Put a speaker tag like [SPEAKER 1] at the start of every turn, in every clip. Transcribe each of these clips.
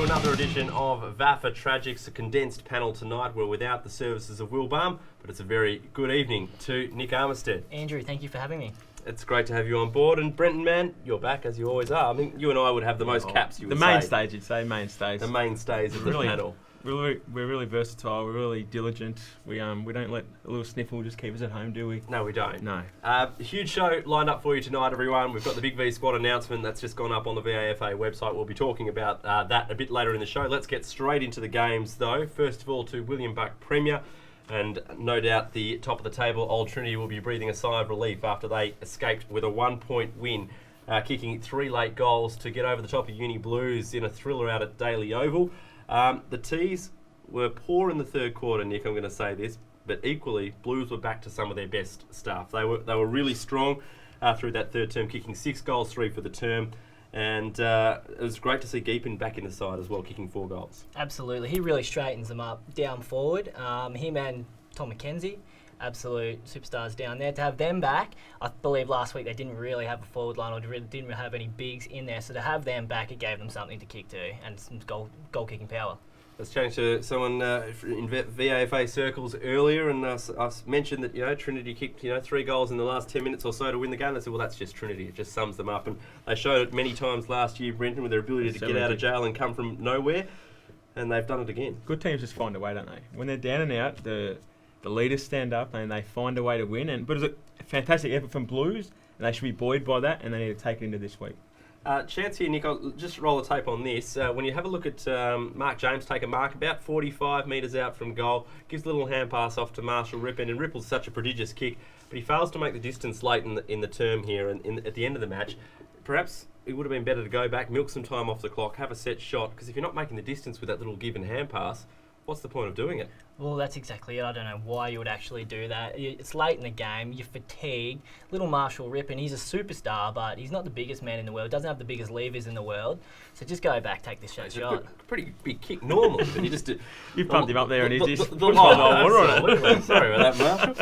[SPEAKER 1] another edition of VAFA Tragics, a condensed panel tonight. We're without the services of Will Baum, but it's a very good evening to Nick Armistead.
[SPEAKER 2] Andrew, thank you for having me.
[SPEAKER 1] It's great to have you on board. And Brenton, man, you're back as you always are. I mean, you and I would have the most caps, you would say.
[SPEAKER 3] The mainstays, you'd say, mainstays.
[SPEAKER 1] The mainstays of the panel.
[SPEAKER 3] We're really versatile. We're really diligent. We don't let a little sniffle just keep us at home, do we?
[SPEAKER 1] No, we don't.
[SPEAKER 3] No.
[SPEAKER 1] Huge show lined up for you tonight, everyone. We've got the Big V Squad announcement that's just gone up on the VAFA website. We'll be talking about that a bit later in the show. Let's get straight into the games, though. First of all, to William Buck Premier. And no doubt the top of the table, Old Trinity, will be breathing a sigh of relief after they escaped with a 1-point win, kicking 3 late goals to get over the top of Uni Blues in a thriller out at Daly Oval. The Tees were poor in the third quarter, Nick, I'm going to say this, but equally, Blues were back to some of their best stuff. They were really strong through that third term, kicking 6 goals, 3 for the term. And it was great to see Geepin back in the side as well, kicking 4 goals.
[SPEAKER 2] Absolutely. He really straightens them up down forward. Him and Tom McKenzie, absolute superstars down there. To have them back, I believe last week they didn't really have a forward line or didn't have any bigs in there. So to have them back, it gave them something to kick to and some goal-kicking power.
[SPEAKER 1] Let's change to someone in VAFA circles earlier, and I mentioned that Trinity kicked 3 goals in the last 10 minutes or so to win the game. They said, well, that's just Trinity. It just sums them up, and they showed it many times last year, Brenton, with their ability to get out of jail and come from nowhere, and they've done it again.
[SPEAKER 3] Good teams just find a way, don't they? When they're down and out, the leaders stand up and they find a way to win. But it's a fantastic effort from Blues, and they should be buoyed by that, and they need to take it into this week.
[SPEAKER 1] Chance here, Nick, I'll just roll the tape on this. When you have a look at Mark James take a mark about 45 metres out from goal, gives a little hand pass off to Marshall Rippon, and Ripple's such a prodigious kick, but he fails to make the distance late in the term here and at the end of the match. Perhaps it would have been better to go back, milk some time off the clock, have a set shot, because if you're not making the distance with that little give and hand pass, what's the point of doing it?
[SPEAKER 2] Well, that's exactly it. I don't know why you would actually do that. It's late in the game. You're fatigued. Little Marshall Rippon, he's a superstar, but he's not the biggest man in the world. Doesn't have the biggest levers in the world. So just go back, take this shot.
[SPEAKER 1] Pretty big kick normally, but he just did.
[SPEAKER 3] You pumped him up there, and he's just
[SPEAKER 1] water on it. Sorry about that,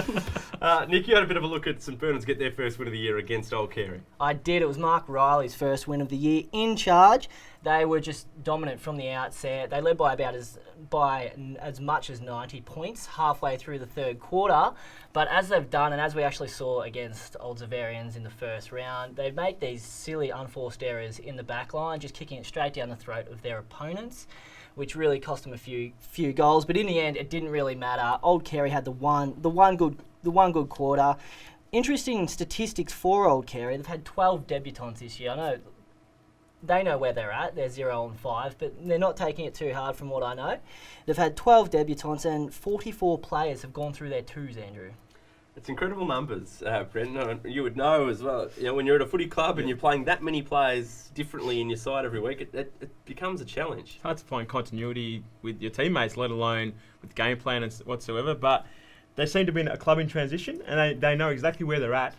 [SPEAKER 1] Marshall. Nick, you had a bit of a look at St Bernard's get their first win of the year against Old Carey.
[SPEAKER 2] I did. It was Mark Riley's first win of the year in charge. They were just dominant from the outset. They led by as much as 90 points halfway through the third quarter. But as they've done, and as we actually saw against Old Zavarians in the first round, they make these silly unforced errors in the back line, just kicking it straight down the throat of their opponents, which really cost them a few goals. But in the end, it didn't really matter. Old Carey had the one good quarter. Interesting statistics for Old Carey. They've had 12 debutants this year. I know they know where they're at. They're 0-5, but they're not taking it too hard from what I know. They've had 12 debutants and 44 players have gone through their twos, Andrew.
[SPEAKER 1] It's incredible numbers, Brenton. You would know as well. When you're at a footy club and you're playing that many players differently in your side every week, it becomes a challenge.
[SPEAKER 3] It's hard to find continuity with your teammates, let alone with game plan and whatsoever. But they seem to be in a club in transition, and they know exactly where they're at.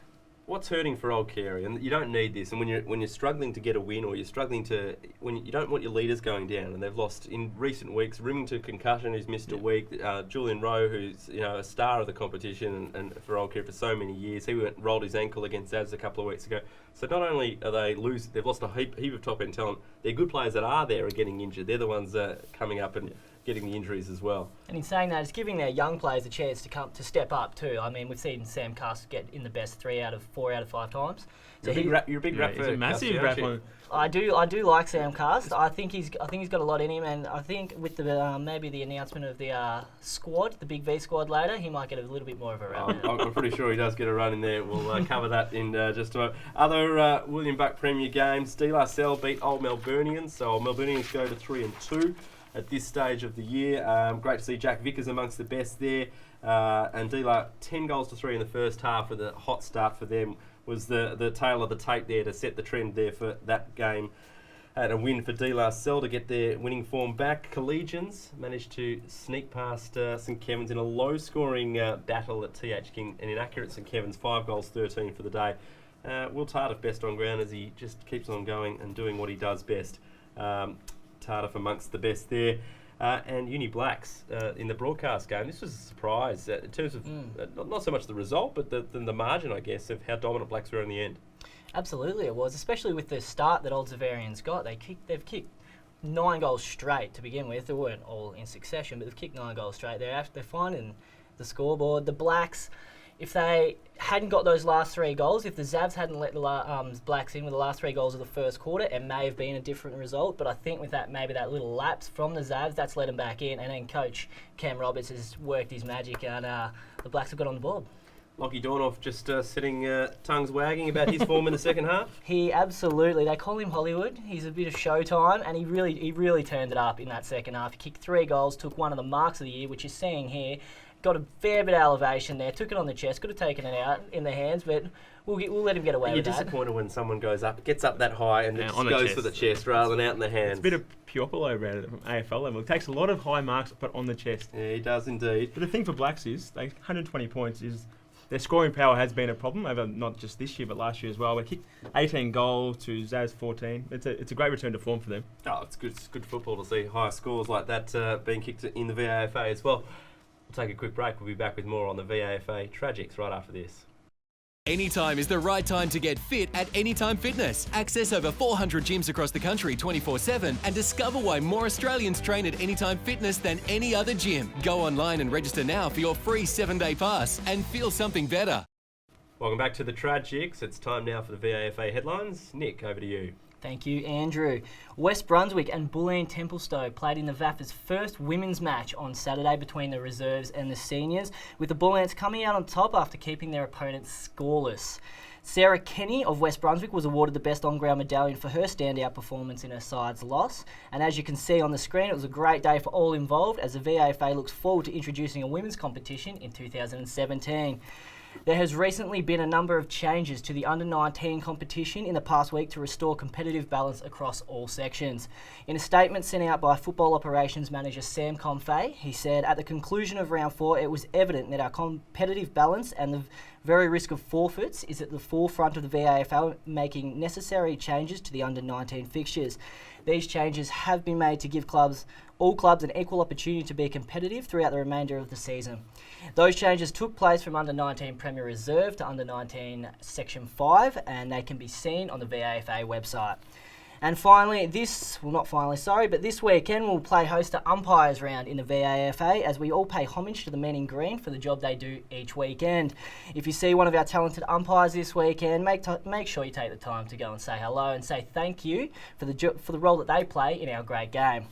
[SPEAKER 1] What's hurting for Old Carey, and you don't need this, and when you're struggling to get a win, or you're struggling when you don't want your leaders going down, and they've lost in recent weeks, Rimington concussion, who's missed a week, Julian Rowe, who's a star of the competition and for Old Carey for so many years, he rolled his ankle against Zaz a couple of weeks ago. So not only are they've lost a heap of top end talent, their good players that are there are getting injured. They're the ones coming up and getting the injuries as well.
[SPEAKER 2] And in saying that, it's giving their young players a chance to step up too. I mean, we've seen Sam Cuss get in the best 4 out of 5 times. So
[SPEAKER 1] you're a big rap
[SPEAKER 3] He's a massive rap on.
[SPEAKER 2] I do like Sam Cuss. I think he's got a lot in him, and I think with the maybe the announcement of the squad, the Big V squad later, he might get a little bit more of a run.
[SPEAKER 1] I'm pretty sure he does get a run in there. We'll cover that in just a moment. Other William Buck Premier games: De La Salle beat Old Melburnians, so Old Melburnians go to 3-2 at this stage of the year. Great to see Jack Vickers amongst the best there, and De La 10 goals to 3 in the first half with a hot start for them. Was the tail of the tape there to set the trend there for that game. And a win for De La Salle to get their winning form back. Collegians managed to sneak past St Kevin's in a low-scoring battle at TH King. An inaccurate St Kevin's, 5 goals, 13 for the day. Will Tardif best on ground as he just keeps on going and doing what he does best. Tardif amongst the best there. And Uni Blacks in the broadcast game. This was a surprise in terms of not so much the result, but the margin, I guess, of how dominant Blacks were in the end.
[SPEAKER 2] Absolutely, it was, especially with the start that Old Zavarians got. They've kicked 9 goals straight to begin with. They weren't all in succession, but they've kicked 9 goals straight. They're finding the scoreboard. The Blacks, if they hadn't got those last 3 goals, if the Zavs hadn't let the Blacks in with the last 3 goals of the first quarter, it may have been a different result. But I think with that, maybe that little lapse from the Zavs, that's let them back in. And then Coach Cam Roberts has worked his magic, and the Blacks have got on the board.
[SPEAKER 1] Lockie Dornoff just sitting tongues wagging about his form in the second half.
[SPEAKER 2] He absolutely, they call him Hollywood. He's a bit of showtime, and he really turned it up in that second half. He kicked 3 goals, took one of the marks of the year, which you're seeing here. Got a fair bit of elevation there, took it on the chest, could have taken it out in the hands, but we'll let him get away with that.
[SPEAKER 1] You're disappointed when someone gets up that high and it just
[SPEAKER 3] on the
[SPEAKER 1] goes
[SPEAKER 3] chest.
[SPEAKER 1] for the chest rather than out in the hands.
[SPEAKER 3] It's a bit of Puopolo about it from AFL level. It takes a lot of high marks, but on the chest.
[SPEAKER 1] Yeah, he does indeed.
[SPEAKER 3] But the thing for Blacks is, 120 points is, their scoring power has been a problem over not just this year but last year as well. They kicked 18 goals to Zaz 14. It's a great return to form for them.
[SPEAKER 1] Oh, it's good football to see high scores like that being kicked in the VAFA as well. We'll take a quick break. We'll be back with more on the VAFA Tragics right after this.
[SPEAKER 4] Anytime is the right time to get fit at Anytime Fitness. Access over 400 gyms across the country 24/7 and discover why more Australians train at Anytime Fitness than any other gym. Go online and register now for your free 7-day pass and feel something better.
[SPEAKER 1] Welcome back to the Tragics. It's time now for the VAFA headlines. Nick, over to you.
[SPEAKER 2] Thank you, Andrew. West Brunswick and Bulleen Templestowe played in the VAFA's first women's match on Saturday between the reserves and the seniors, with the Bulleens coming out on top after keeping their opponents scoreless. Sarah Kenny of West Brunswick was awarded the Best On-Ground medallion for her standout performance in her side's loss. And as you can see on the screen, it was a great day for all involved as the VAFA looks forward to introducing a women's competition in 2017. There has recently been a number of changes to the under-19 competition in the past week to restore competitive balance across all sections. In a statement sent out by Football Operations Manager Sam Confey, he said, at the conclusion of round 4, it was evident that our competitive balance and the very risk of forfeits is at the forefront of the VAFL, making necessary changes to the under-19 fixtures. These changes have been made to give all clubs an equal opportunity to be competitive throughout the remainder of the season. Those changes took place from Under-19 Premier Reserve to Under-19 Section 5, and they can be seen on the VAFA website. And finally, this weekend we'll play host to Umpires Round in the VAFA as we all pay homage to the men in green for the job they do each weekend. If you see one of our talented umpires this weekend, make sure you take the time to go and say hello and say thank you for the role that they play in our great game.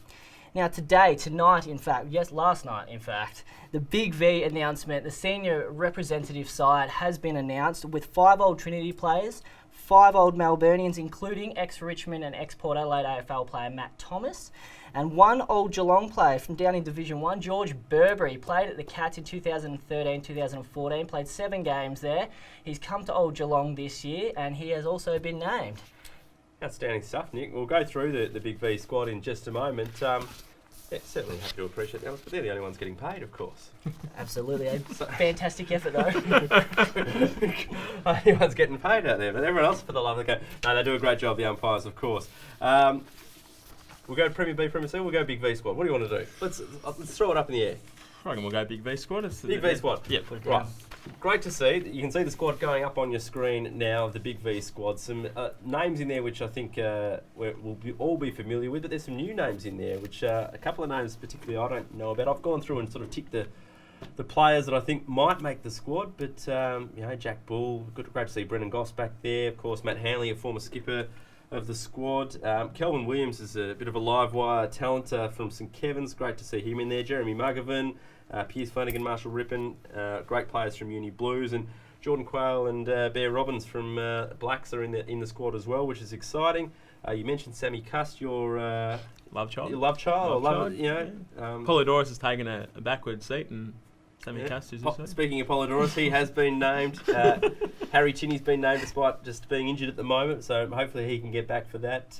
[SPEAKER 2] Now last night, the Big V announcement, the senior representative side has been announced with 5 old Trinity players, 5 old Melburnians, including ex-Richmond and ex-Port Adelaide AFL player Matt Thomas, and 1 old Geelong player from down in Division 1, George Burberry, played at the Cats in 2013-2014, played 7 games there. He's come to old Geelong this year, and he has also been named.
[SPEAKER 1] Outstanding stuff, Nick. We'll go through the Big V squad in just a moment. Certainly happy to appreciate that, but they're the only ones getting paid, of course.
[SPEAKER 2] Absolutely. A fantastic effort, though.
[SPEAKER 1] Anyone's getting paid out there, but everyone else, for the love of the game. No, they do a great job, the umpires, of course. We'll go Premier B, Premier C, we'll go Big V squad. What do you want to do? Let's throw it up in the air.
[SPEAKER 3] I reckon we'll go Big V squad.
[SPEAKER 1] Big V squad.
[SPEAKER 3] Yep.
[SPEAKER 1] Right. Great to see. You can see the squad going up on your screen now, the Big V squad. Some names in there which I think we'll all be familiar with, but there's some new names in there, which a couple of names particularly I don't know about. I've gone through and sort of ticked the players that I think might make the squad, but Jack Bull, great to see Brendan Goss back there. Of course, Matt Hanley, a former skipper of the squad. Kelvin Williams is a bit of a live wire talent from St Kevin's. Great to see him in there. Jeremy Mugovan, Piers Flanagan, Marshall Rippon, great players from Uni Blues, and Jordan Quayle and Bear Robbins from Blacks are in the squad as well, which is exciting. You mentioned Sammy Cust, your
[SPEAKER 3] love child.
[SPEAKER 1] Your love child.
[SPEAKER 3] Polydorus has taken a backward seat, and Sammy Cust is this.
[SPEAKER 1] Speaking of Polydorus, he has been named. Harry Chinney's been named despite just being injured at the moment, so hopefully he can get back for that.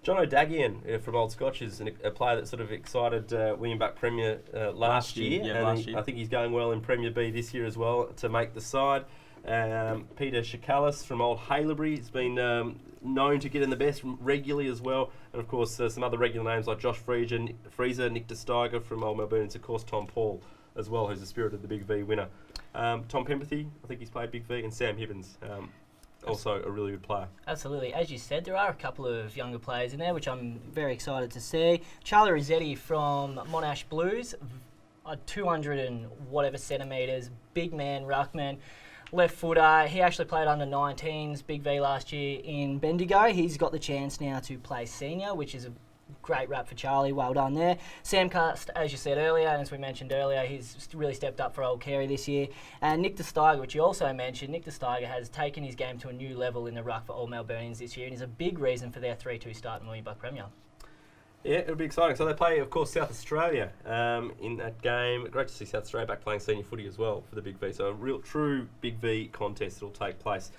[SPEAKER 1] John O'Dagian from Old Scotch is a player that sort of excited William Buck Premier last year. I think he's going well in Premier B this year as well to make the side. Peter Shakalis from Old Haileybury has been known to get in the best regularly as well. And of course some other regular names like Josh Freezer, Nick De Steiger from Old Melbourne, and of course Tom Paul as well, who's the spirit of the Big V winner. Tom Pempathy, I think he's played Big V, and Sam Hibbins. also a really good player.
[SPEAKER 2] Absolutely. As you said, there are a couple of younger players in there, which I'm very excited to see. Charlie Rossetti from Monash Blues, 200 and whatever centimetres, big man, ruckman, left footer. He actually played under 19s, Big V last year in Bendigo. He's got the chance now to play senior, which is a great rap for Charlie. Well done there. Sam Cast, as you said earlier, and as we mentioned earlier, he's really stepped up for Old Carey this year. And Nick de Steiger, which you also mentioned, Nick de Steiger has taken his game to a new level in the ruck for Old Melburnians this year, and is a big reason for their 3-2 start in William Buck Premier.
[SPEAKER 1] Yeah, it'll be exciting. So they play, of course, South Australia in that game. Great to see South Australia back playing senior footy as well for the Big V. So a real, true Big V contest that will take place.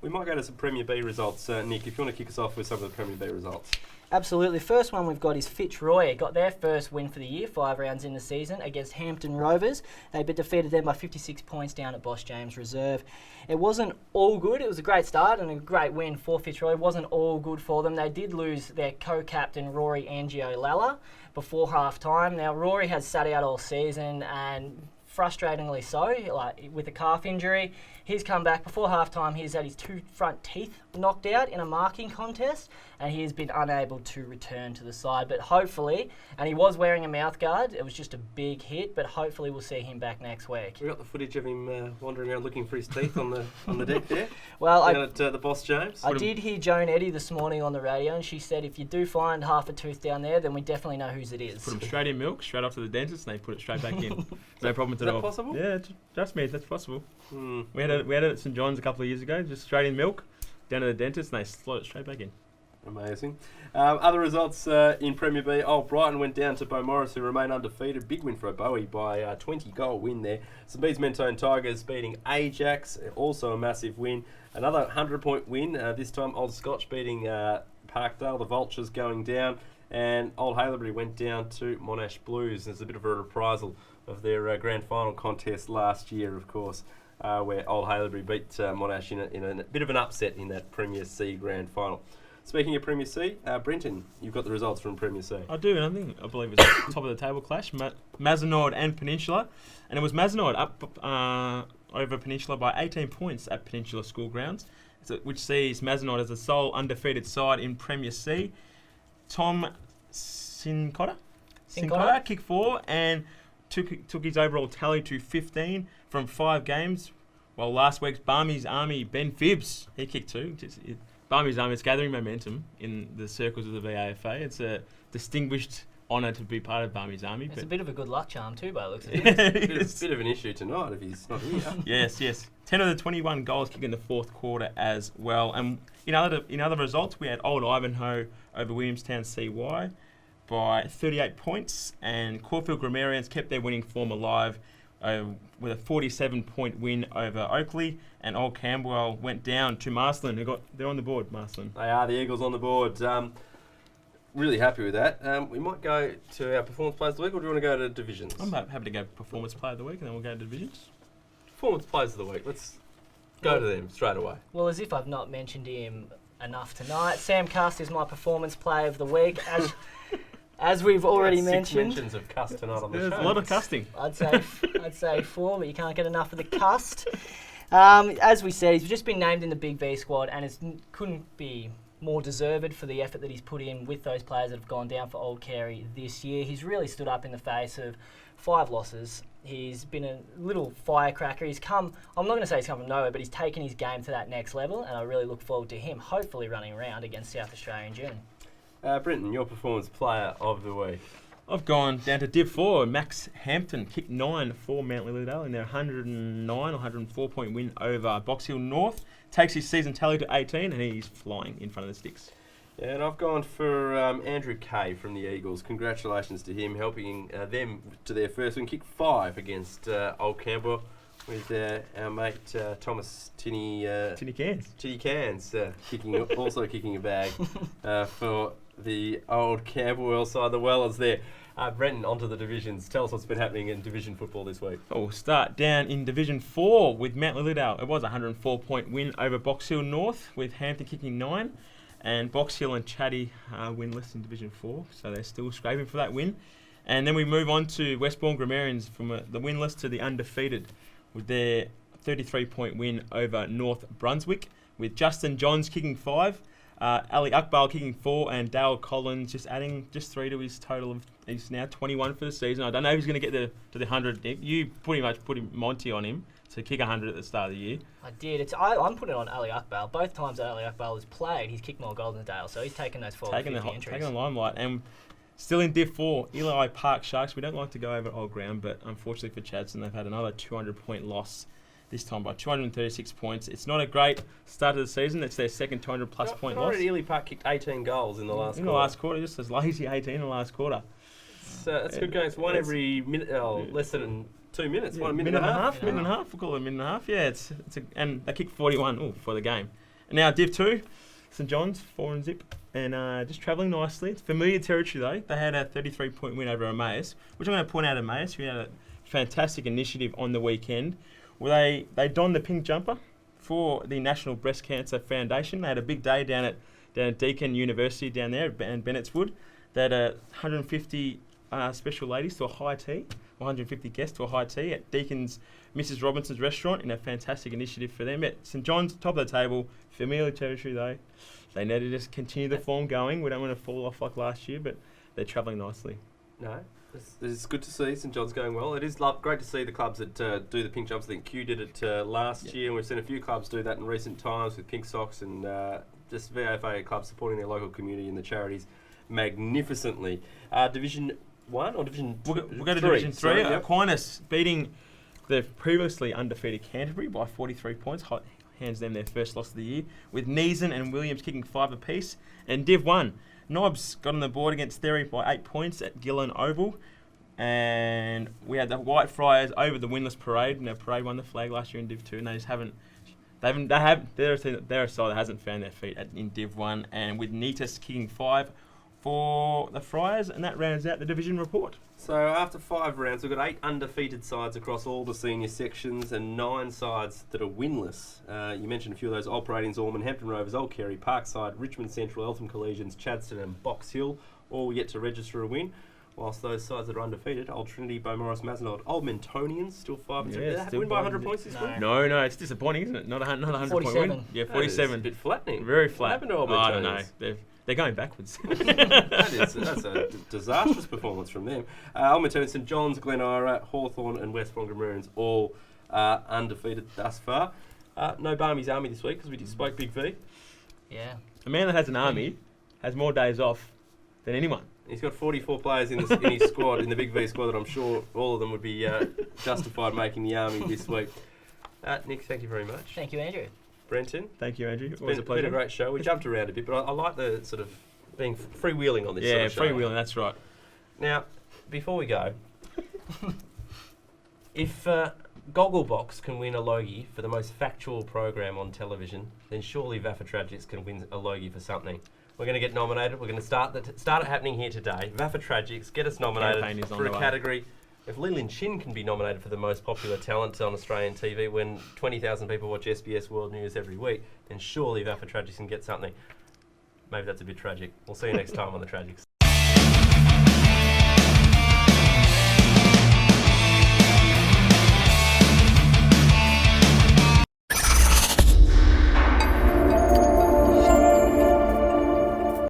[SPEAKER 1] We might go to some Premier B results. Nick, if you want to kick us off with some of the Premier B results.
[SPEAKER 2] Absolutely. First one we've got is Fitzroy. Got their first win for the year, 5 rounds in the season, against Hampton Rovers. They defeated them by 56 points down at Boss James Reserve. It wasn't all good. It was a great start and a great win for Fitzroy. It wasn't all good for them. They did lose their co-captain, Rory Angio-Lalla, before half-time. Now, Rory has sat out all season, and frustratingly so, like with a calf injury. He's come back before half-time. He's had his 2 front teeth knocked out in a marking contest, and he has been unable to return to the side. But hopefully, and he was wearing a mouth guard, it was just a big hit, but hopefully we'll see him back next week.
[SPEAKER 1] We got the footage of him wandering around looking for his teeth on the deck there.
[SPEAKER 2] Well,
[SPEAKER 1] down at the Boss James.
[SPEAKER 2] I did hear Joan Eddy this morning on the radio, and she said if you do find half a tooth down there, then we definitely know whose it is.
[SPEAKER 3] Put them straight in milk, straight off to the dentist, and they put it straight back in. No problem at all.
[SPEAKER 1] Is that possible?
[SPEAKER 3] Yeah, trust me, that's possible. We had it at St John's a couple of years ago, just straight in milk, down to the dentist, and they slot it straight back in.
[SPEAKER 1] Amazing. Other results in Premier B. Old Brighton went down to Beaumaris, who remain undefeated. Big win for a Bowie by 20-goal win there. St Bees Mentone Tigers beating Ajax, also a massive win. Another 100-point win, this time Old Scotch beating Parkdale. The Vultures going down. And Old Haileybury went down to Monash Blues. There's a bit of a reprisal of their grand final contest last year, of course, where Old Haileybury beat Monash in a bit of an upset in that Premier C grand final. Speaking of Premier C, Brenton, you've got the results from Premier C.
[SPEAKER 3] I do, and I believe it's a top of the table clash, Mazenod and Peninsula, and it was Mazenod up over Peninsula by 18 points at Peninsula School Grounds, which sees Mazenod as the sole undefeated side in Premier C. Tom Sincotta kicked 4 and took his overall tally to 15 from 5 games. While last week's Barmy's Army, Ben Phibbs, he kicked 2. Barmy's Army is gathering momentum in the circles of the VAFA. It's a distinguished honour to be part of Barmy's Army.
[SPEAKER 2] It's a bit of a good luck charm too, by the looks of it.
[SPEAKER 1] Bit of an issue tonight if he's not here.
[SPEAKER 3] Yes. 10 of the 21 goals kicked in the fourth quarter as well. And in other results, we had Old Ivanhoe over Williamstown CY by 38 points, and Caulfield Grammarians kept their winning form alive with a 47-point win over Oakley, and Old Camberwell went down to Marsland. They're on the board, Marsland.
[SPEAKER 1] They are, the Eagles on the board. Really happy with that. We might go to our Performance Players of the Week, or do you want to go to Divisions?
[SPEAKER 3] I'm happy to go Performance Player of the Week, and then we'll go to Divisions.
[SPEAKER 1] Performance Players of the Week. Let's go to them straight away.
[SPEAKER 2] Well, as if I've not mentioned him enough tonight, Sam Cust is my Performance Player of the Week. As we've already mentioned,
[SPEAKER 1] 6 mentions of Cust tonight on the
[SPEAKER 3] There's
[SPEAKER 1] show.
[SPEAKER 3] a lot of custing.
[SPEAKER 2] I'd say 4, but you can't get enough of the Cust. As we said, he's just been named in the Big V squad, and couldn't be more deserved for the effort that he's put in with those players that have gone down for Old Carey this year. He's really stood up in the face of 5 losses. He's been a little firecracker. I'm not going to say he's come from nowhere, but he's taken his game to that next level, and I really look forward to him hopefully running around against South Australia in June.
[SPEAKER 1] Brenton, your Performance Player of the Week.
[SPEAKER 3] I've gone down to Div 4. Max Hampton kicked 9 for Mount Lilydale in their 109 or 104-point win over Box Hill North. Takes his season tally to 18, and he's flying in front of the sticks.
[SPEAKER 1] Yeah, and I've gone for Andrew Carey from the Eagles. Congratulations to him, helping them to their first win. Kick 5 against Old Campbell with our mate Thomas Tinny Cans kicking a bag for the Old Camberwell side. The Wellers there. Brenton, onto the divisions. Tell us what's been happening in division football this week.
[SPEAKER 3] We'll start down in Division 4 with Mount Lilydale. It was a 104-point win over Box Hill North, with Hampton kicking 9. And Box Hill and Chatty are winless in Division 4, so they're still scraping for that win. And then we move on to Westbourne Grammarians, from the winless to the undefeated, with their 33-point win over North Brunswick, with Justin Johns kicking 5, Ali Akbal kicking 4, and Dale Collins just adding just 3 to his total of. He's now 21 for the season. I don't know if he's going to get to the 100. Nick, you pretty much put Monty on him to kick 100 at the start of the year.
[SPEAKER 2] I did. I'm putting it on Ali Akbal. Both times that Ali Akbal has played, he's kicked more goals than Dale, so he's taken those 50 entries.
[SPEAKER 3] Taking the limelight. And still in Div 4, Eli Park Sharks. We don't like to go over old ground, but unfortunately for Chadson, they've had another 200-point loss, this time by 236 points. It's not a great start of the season. It's their second 200-plus point loss.
[SPEAKER 1] Ely Park kicked 18 goals in the last quarter.
[SPEAKER 3] In the last quarter, just as lazy 18 in the last quarter.
[SPEAKER 1] That's good going. It's one every minute, less than 2 minutes.
[SPEAKER 3] Yeah,
[SPEAKER 1] 1 minute and a half.
[SPEAKER 3] Minute and a half. We'll call it a minute and a half. Yeah, and they kicked 41 for the game. And now Div 2, St John's, 4 and zip. And just travelling nicely. It's familiar territory though. They had a 33-point win over Emmaus, which I'm going to point out Emmaus. We had a fantastic initiative on the weekend where they donned the pink jumper for the National Breast Cancer Foundation. They had a big day down at Deakin University down there and Bennett's Wood. They had 150 special ladies to a high tea, 150 guests to a high tea at Deakin's Mrs. Robinson's restaurant in a fantastic initiative for them. At St John's, top of the table, familiar territory though. They need to just continue the form going. We don't want to fall off like last year, but they're travelling nicely.
[SPEAKER 1] No, it's good to see St John's going well. It is great to see the clubs that do the pink jumps. I think Q did it last year, and we've seen a few clubs do that in recent times with pink socks and just VAFA clubs supporting their local community and the charities magnificently. Division 1 or Division 2?
[SPEAKER 3] We'll go to Division 3. Aquinas beating the previously undefeated Canterbury by 43 points. Hands them their first loss of the year, with Neeson and Williams kicking 5 apiece. And Div 1, Knobs got on the board against Theory by 8 points at Gillen Oval. And we had the White Friars over the winless Parade, and their Parade won the flag last year in Div 2, and they just haven't. They're a side that hasn't found their feet in Div 1, and with Nitas kicking 5 for the Friars, and that rounds out the division report.
[SPEAKER 1] So after 5 rounds, we've got 8 undefeated sides across all the senior sections and 9 sides that are winless. You mentioned a few of those: Old Paradians, Ormond, Hampton Rovers, Old Carey, Parkside, Richmond Central, Eltham Collegians, Chadstone and Box Hill, all yet to register a win. Whilst those sides that are undefeated, Old Trinity, Beaumaris, Mazenod, Old Mentonians, still 5 and 3. Did they win by 100 points this week?
[SPEAKER 3] No, it's disappointing, isn't it? Not a 100 point win. Yeah, 47.
[SPEAKER 1] That is a bit flattening.
[SPEAKER 3] Very flat.
[SPEAKER 1] What happened to Old
[SPEAKER 3] I don't
[SPEAKER 1] Mentonians?
[SPEAKER 3] know. They're going backwards.
[SPEAKER 1] That's a disastrous performance from them. Almaton, St John's, Glen Ira, Hawthorn and West Wonga Maroons all undefeated thus far. No Barmy's Army this week because we just spoke Big V.
[SPEAKER 2] Yeah.
[SPEAKER 3] A man that has an army has more days off than anyone.
[SPEAKER 1] He's got 44 players in his squad, in the Big V squad, that I'm sure all of them would be justified making the Army this week. Nick, thank you very much.
[SPEAKER 2] Thank you, Andrew.
[SPEAKER 1] Brenton.
[SPEAKER 3] Thank you, Andrew.
[SPEAKER 1] It's been a great show. We jumped around a bit, but I like the sort of being freewheeling on this sort of show.
[SPEAKER 3] Yeah, freewheeling, that's right.
[SPEAKER 1] Now, before we go, if Gogglebox can win a Logie for the most factual program on television, then surely VAFA Tragics can win a Logie for something. We're going to get nominated. We're going to start it happening here today. VAFA Tragics, get us nominated for a category. If Lilin Chin can be nominated for the most popular talent on Australian TV when 20,000 people watch SBS World News every week, then surely VAFA Tragics can get something. Maybe that's a bit tragic. We'll see you next time on The Tragics.